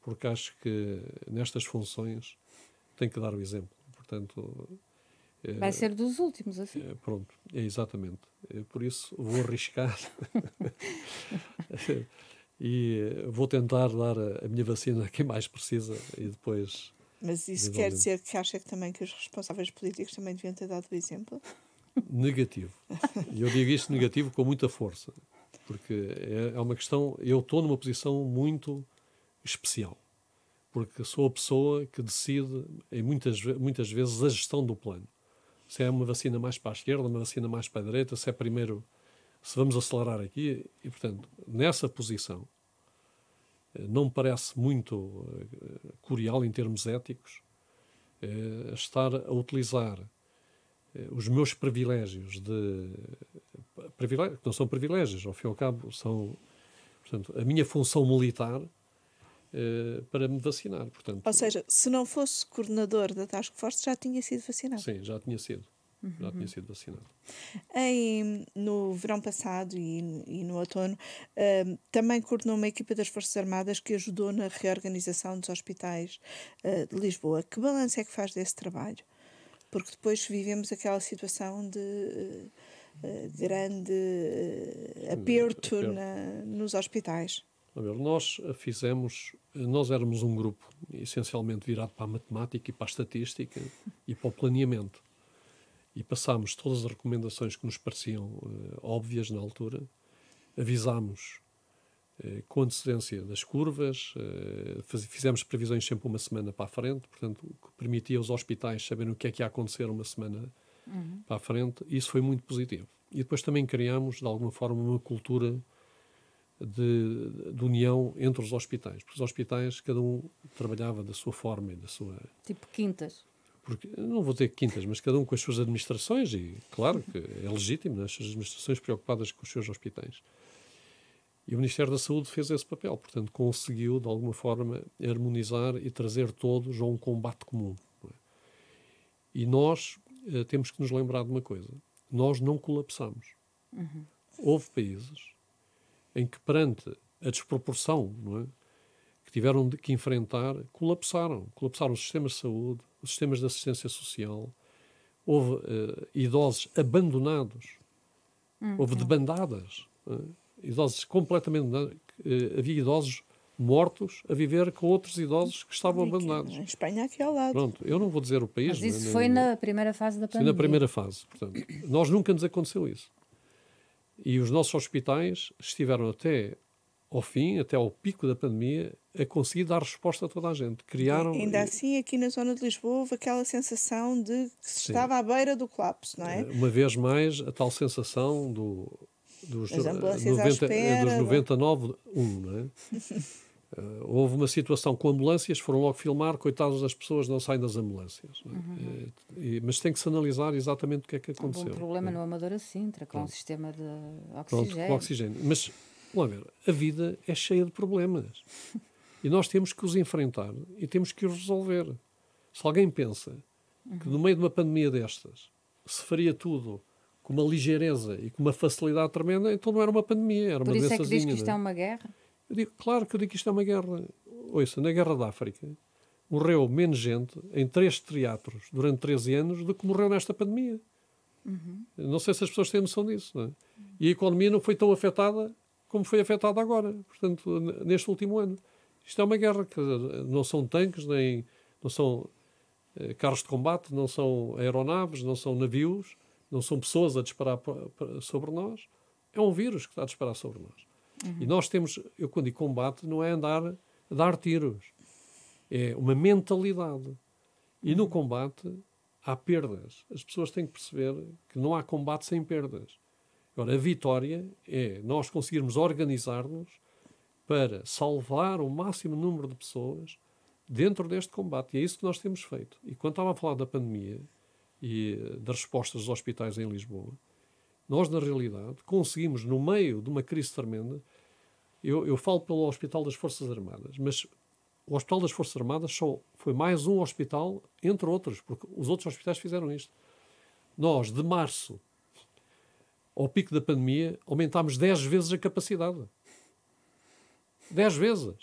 porque acho que nestas funções tem que dar o exemplo. Portanto, vai ser dos últimos, assim. Pronto, exatamente. Por isso vou arriscar e vou tentar dar a minha vacina a quem mais precisa e depois... Mas isso quer dizer que acha que também que os responsáveis políticos também deviam ter dado o exemplo? Negativo. E eu digo isto negativo com muita força, porque é uma questão... Eu estou numa posição muito especial, porque sou a pessoa que decide, muitas vezes, a gestão do plano. Se é uma vacina mais para a esquerda, uma vacina mais para a direita, se vamos acelerar aqui. E, portanto, nessa posição, não me parece muito curial em termos éticos estar a utilizar os meus privilégios que não são privilégios, ao fim e ao cabo, são, portanto, a minha função militar para me vacinar. Portanto, ou seja, se não fosse coordenador da Task Force, já tinha sido vacinado? Sim, já tinha sido. Já tinha sido vacinado. No verão passado e no outono, também coordenou uma equipa das Forças Armadas que ajudou na reorganização dos hospitais de Lisboa. Que balanço é que faz desse trabalho? Porque depois vivemos aquela situação de grande aperto nos hospitais. Nós éramos um grupo essencialmente virado para a matemática e para a estatística e para o planeamento. E passámos todas as recomendações que nos pareciam óbvias na altura, avisámos com antecedência das curvas, fizemos previsões sempre uma semana para a frente, portanto, o que permitia aos hospitais saberem o que é que ia acontecer uma semana para a frente, e isso foi muito positivo. E depois também criámos, de alguma forma, uma cultura de união entre os hospitais, porque os hospitais, cada um trabalhava da sua forma e da sua... Tipo quintas. Porque, não vou dizer quintas, mas cada um com as suas administrações, e claro que é legítimo, né, as suas administrações preocupadas com os seus hospitais. E o Ministério da Saúde fez esse papel, portanto conseguiu de alguma forma harmonizar e trazer todos a um combate comum. Não é? E nós temos que nos lembrar de uma coisa, nós não colapsamos. Houve países em que perante a desproporção, não é, que tiveram que enfrentar, colapsaram os sistemas de saúde, os sistemas de assistência social, houve idosos abandonados, houve debandadas, idosos completamente abandonados, havia idosos mortos a viver com outros idosos que estavam abandonados. Em Espanha, aqui ao lado. Pronto, eu não vou dizer o país. Mas isso foi na primeira fase da pandemia. Sim, na primeira fase. Portanto, nós nunca nos aconteceu isso. E os nossos hospitais estiveram até ao fim, até ao pico da pandemia, a conseguir dar resposta a toda a gente. Criaram... Ainda assim, aqui na zona de Lisboa, houve aquela sensação de que se estava à beira do colapso, não é? Uma vez mais, a tal sensação dos 99-1, não é? Houve uma situação com ambulâncias, foram logo filmar, coitados das pessoas, não saem das ambulâncias. Não é? Mas tem que se analisar exatamente o que é que aconteceu. Houve um problema no Amadora Sintra, com o sistema de oxigênio. Pronto, com oxigênio. Mas, vamos ver, a vida é cheia de problemas. E nós temos que os enfrentar e temos que os resolver. Se alguém pensa que no meio de uma pandemia destas se faria tudo com uma ligeireza e com uma facilidade tremenda, então não era uma pandemia, era uma doençazinha. Por isso é que diz que isto é uma guerra? Claro que eu digo que isto é uma guerra. Ouça, na Guerra da África morreu menos gente em 3 teatros durante 13 anos do que morreu nesta pandemia. Não sei se as pessoas têm noção disso. Não é? E a economia não foi tão afetada como foi afetada agora, portanto, neste último ano. Isto é uma guerra, que não são tanques, nem não são carros de combate, não são aeronaves, não são navios, não são pessoas a disparar sobre nós. É um vírus que está a disparar sobre nós. E nós temos, eu quando digo combate, não é andar a dar tiros. É uma mentalidade. E no combate há perdas. As pessoas têm que perceber que não há combate sem perdas. Agora, a vitória é nós conseguirmos organizar-nos para salvar o máximo número de pessoas dentro deste combate. E é isso que nós temos feito. E quando estava a falar da pandemia e das respostas dos hospitais em Lisboa, nós, na realidade, conseguimos, no meio de uma crise tremenda, eu falo pelo Hospital das Forças Armadas, mas o Hospital das Forças Armadas só foi mais um hospital, entre outros, porque os outros hospitais fizeram isto. Nós, de março ao pico da pandemia, aumentámos 10 vezes a capacidade. 10 vezes.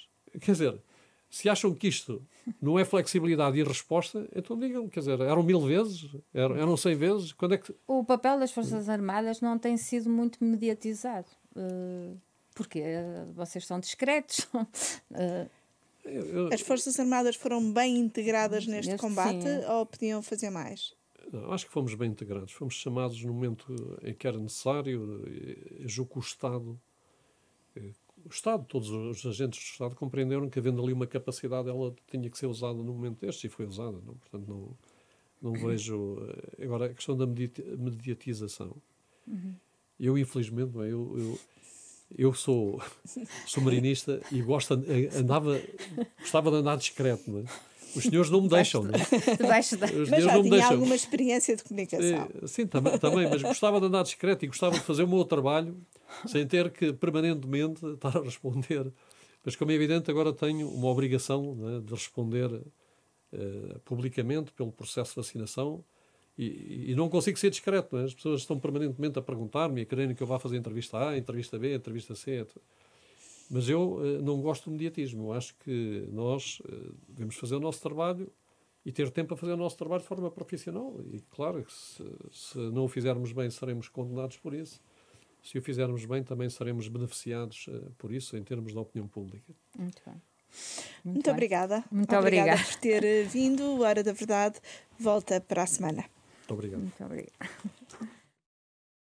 Quer dizer, se acham que isto não é flexibilidade e resposta, então digam, quer dizer, eram 1000 vezes? Eram 100 vezes? Quando é que... O papel das Forças Armadas não tem sido muito mediatizado. Porque vocês são discretos. As Forças Armadas foram bem integradas neste combate, sim. ou podiam fazer mais? Não, acho que fomos bem integrados. Fomos chamados no momento em que era necessário. Julgo que o Estado, todos os agentes do Estado compreenderam que, havendo ali uma capacidade, ela tinha que ser usada no momento deste, e foi usada. Não? Portanto, não vejo... Agora, a questão da mediatização. Eu, infelizmente, eu sou marinista e gostava de andar discreto, não é? Os senhores não me deixam, não é? Mas já tinha alguma experiência de comunicação. Sim, também, mas gostava de andar discreto e gostava de fazer o meu trabalho sem ter que permanentemente estar a responder. Mas, como é evidente, agora tenho uma obrigação, não é, de responder publicamente pelo processo de vacinação e não consigo ser discreto. Não é? As pessoas estão permanentemente a perguntar-me e a quererem que eu vá fazer entrevista A, entrevista B, entrevista C, etc. Mas eu não gosto do mediatismo. Eu acho que nós devemos fazer o nosso trabalho e ter tempo a fazer o nosso trabalho de forma profissional. E, claro, que se não o fizermos bem, seremos condenados por isso. Se o fizermos bem, também seremos beneficiados por isso, em termos da opinião pública. Muito bem. Muito obrigada. Muito obrigada obrigada por ter vindo. A Hora da Verdade volta para a semana. Muito obrigado. Muito obrigada.